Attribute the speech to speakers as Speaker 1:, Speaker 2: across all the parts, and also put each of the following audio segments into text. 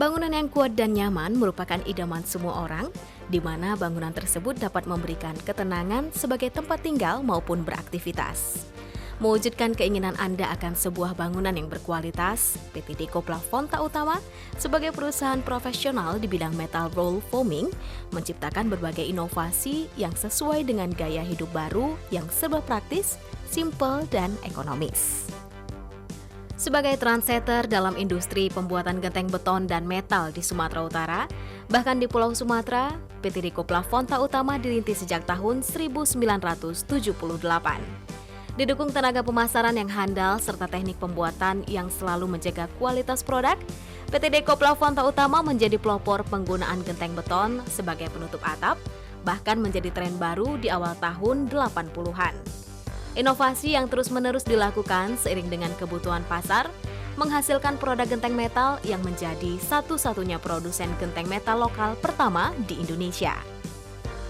Speaker 1: Bangunan yang kuat dan nyaman merupakan idaman semua orang, di mana bangunan tersebut dapat memberikan ketenangan sebagai tempat tinggal maupun beraktivitas. Mewujudkan keinginan Anda akan sebuah bangunan yang berkualitas, PT Deco Plafon Tak Utama sebagai perusahaan profesional di bidang metal roll foaming menciptakan berbagai inovasi yang sesuai dengan gaya hidup baru yang serba praktis, simple, dan ekonomis. Sebagai trendsetter dalam industri pembuatan genteng beton dan metal di Sumatera Utara, bahkan di Pulau Sumatera, PT Deco Plafon Tak Utama dirintis sejak tahun 1978. Didukung tenaga pemasaran yang handal serta teknik pembuatan yang selalu menjaga kualitas produk, PT Deco Plafon Tak Utama menjadi pelopor penggunaan genteng beton sebagai penutup atap, bahkan menjadi tren baru di awal tahun 80-an. Inovasi yang terus-menerus dilakukan seiring dengan kebutuhan pasar, menghasilkan produk genteng metal yang menjadi satu-satunya produsen genteng metal lokal pertama di Indonesia.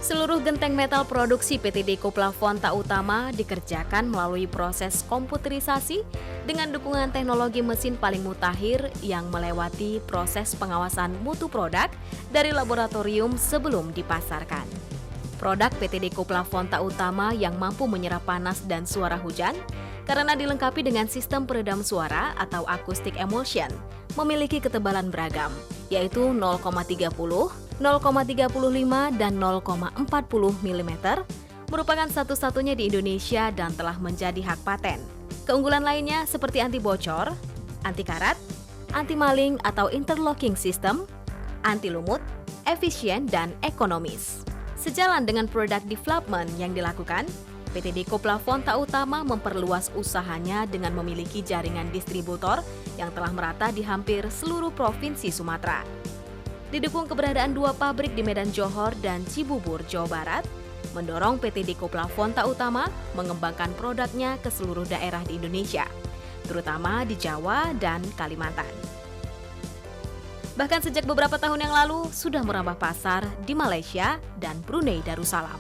Speaker 1: Seluruh genteng metal produksi PT Deco Plafon Tak Utama dikerjakan melalui proses komputerisasi dengan dukungan teknologi mesin paling mutakhir yang melewati proses pengawasan mutu produk dari laboratorium sebelum dipasarkan. Produk PT Deco Plafon Tak Utama yang mampu menyerap panas dan suara hujan karena dilengkapi dengan sistem peredam suara atau acoustic emulsion, memiliki ketebalan beragam, yaitu 0,30, 0,35, dan 0,40 mm, merupakan satu-satunya di Indonesia dan telah menjadi hak paten. Keunggulan lainnya seperti anti bocor, anti karat, anti maling atau interlocking system, anti lumut, efisien, dan ekonomis. Sejalan dengan product development yang dilakukan, PT Deco Plafon Tak Utama memperluas usahanya dengan memiliki jaringan distributor yang telah merata di hampir seluruh provinsi Sumatera. Didukung keberadaan 2 pabrik di Medan Johor dan Cibubur, Jawa Barat, mendorong PT Deco Plafon Tak Utama mengembangkan produknya ke seluruh daerah di Indonesia, terutama di Jawa dan Kalimantan. Bahkan sejak beberapa tahun yang lalu sudah merambah pasar di Malaysia dan Brunei Darussalam.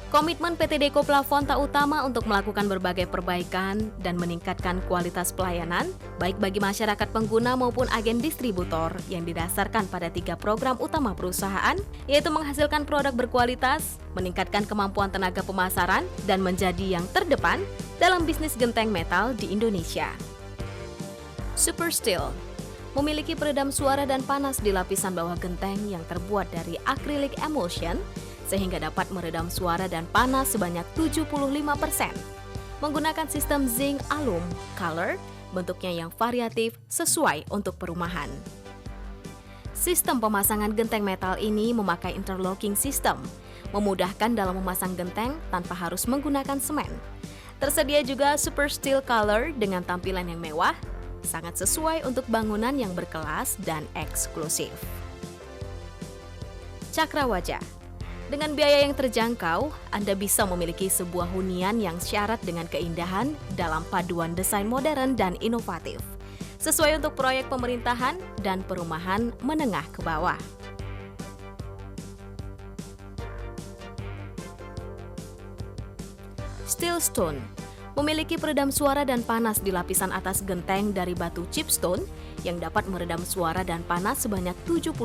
Speaker 1: Komitmen PT Deco Plafon Tak Utama untuk melakukan berbagai perbaikan dan meningkatkan kualitas pelayanan, baik bagi masyarakat pengguna maupun agen distributor yang didasarkan pada 3 program utama perusahaan, yaitu menghasilkan produk berkualitas, meningkatkan kemampuan tenaga pemasaran, dan menjadi yang terdepan dalam bisnis genteng metal di Indonesia. Super Steel memiliki peredam suara dan panas di lapisan bawah genteng yang terbuat dari acrylic emulsion, sehingga dapat meredam suara dan panas sebanyak 75%. Menggunakan sistem zinc alum color, bentuknya yang variatif sesuai untuk perumahan. Sistem pemasangan genteng metal ini memakai interlocking system, memudahkan dalam memasang genteng tanpa harus menggunakan semen. Tersedia juga Super Steel Color dengan tampilan yang mewah, sangat sesuai untuk bangunan yang berkelas dan eksklusif. Cakrawajah. Dengan biaya yang terjangkau, Anda bisa memiliki sebuah hunian yang syarat dengan keindahan dalam paduan desain modern dan inovatif, sesuai untuk proyek pemerintahan dan perumahan menengah ke bawah. Steelstone memiliki peredam suara dan panas di lapisan atas genteng dari batu chipstone yang dapat meredam suara dan panas sebanyak 70%.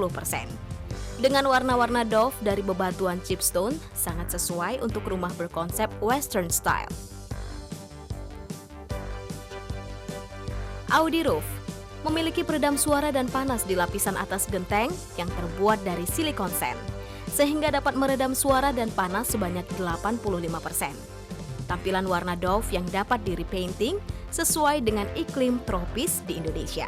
Speaker 1: Dengan warna-warna doff dari bebatuan chipstone, sangat sesuai untuk rumah berkonsep western style. Audi Roof memiliki peredam suara dan panas di lapisan atas genteng yang terbuat dari silikon sand, sehingga dapat meredam suara dan panas sebanyak 85%. Tampilan warna doff yang dapat di-repainting sesuai dengan iklim tropis di Indonesia.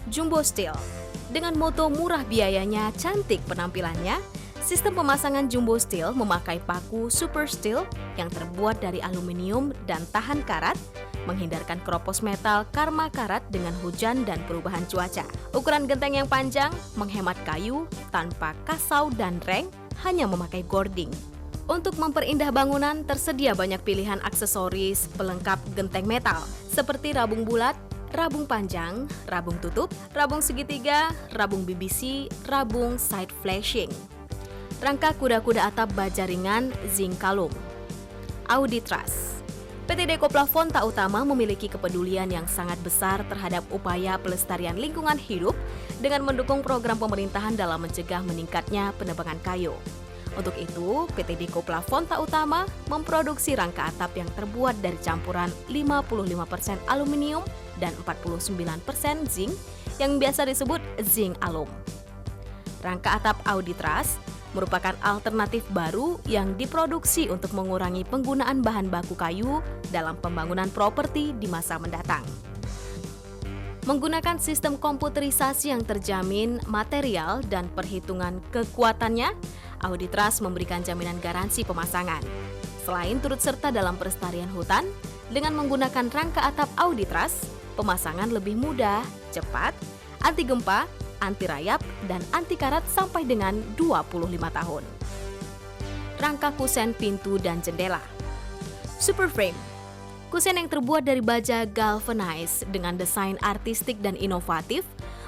Speaker 1: Jumbo Steel. Dengan moto murah biayanya, cantik penampilannya, sistem pemasangan Jumbo Steel memakai paku Super Steel yang terbuat dari aluminium dan tahan karat, menghindarkan keropos metal karma karat dengan hujan dan perubahan cuaca. Ukuran genteng yang panjang, menghemat kayu, tanpa kasau dan reng, hanya memakai gording. Untuk memperindah bangunan, tersedia banyak pilihan aksesoris pelengkap genteng metal, seperti rabung bulat, rabung panjang, rabung tutup, rabung segitiga, rabung BBC, rabung side flashing. Rangka kuda-kuda atap baja ringan zinc kalum. Audi Truss PT Deco Plafon Tak Utama memiliki kepedulian yang sangat besar terhadap upaya pelestarian lingkungan hidup dengan mendukung program pemerintahan dalam mencegah meningkatnya penebangan kayu. Untuk itu, PT Deco Plafon Tak Utama memproduksi rangka atap yang terbuat dari campuran 55% aluminium dan 49% zinc yang biasa disebut zinc alum. Rangka atap Audi Truss merupakan alternatif baru yang diproduksi untuk mengurangi penggunaan bahan baku kayu dalam pembangunan properti di masa mendatang. Menggunakan sistem komputerisasi yang terjamin material dan perhitungan kekuatannya, Audi Truss memberikan jaminan garansi pemasangan. Selain turut serta dalam pelestarian hutan, dengan menggunakan rangka atap Audi Truss, pemasangan lebih mudah, cepat, anti gempa, anti rayap, dan anti karat sampai dengan 25 tahun. Rangka kusen pintu dan jendela. Super Frame. Kusen yang terbuat dari baja galvanized dengan desain artistik dan inovatif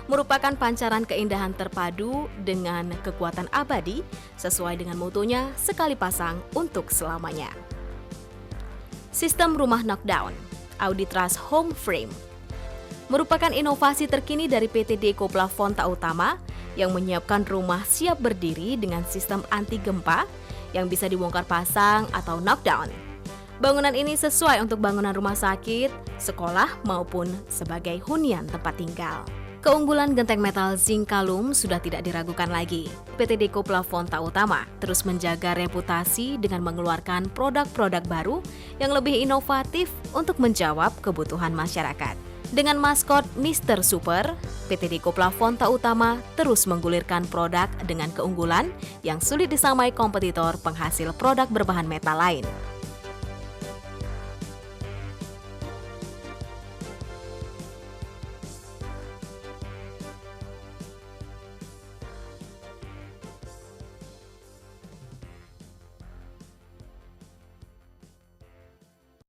Speaker 1: merupakan pancaran keindahan terpadu dengan kekuatan abadi sesuai dengan mutunya sekali pasang untuk selamanya. Sistem rumah knockdown. Audi Truss Home Frame merupakan inovasi terkini dari PT Deco Plafon Tak Utama yang menyiapkan rumah siap berdiri dengan sistem anti gempa yang bisa dibongkar pasang atau knockdown. Bangunan ini sesuai untuk bangunan rumah sakit, sekolah maupun sebagai hunian tempat tinggal. Keunggulan genteng metal zinc alum sudah tidak diragukan lagi. PT Deco Plafon Tak Utama terus menjaga reputasi dengan mengeluarkan produk-produk baru yang lebih inovatif untuk menjawab kebutuhan masyarakat. Dengan maskot Mr. Super, PT Deco Plafon Tak Utama terus menggulirkan produk dengan keunggulan yang sulit disamai kompetitor penghasil produk berbahan metal lain.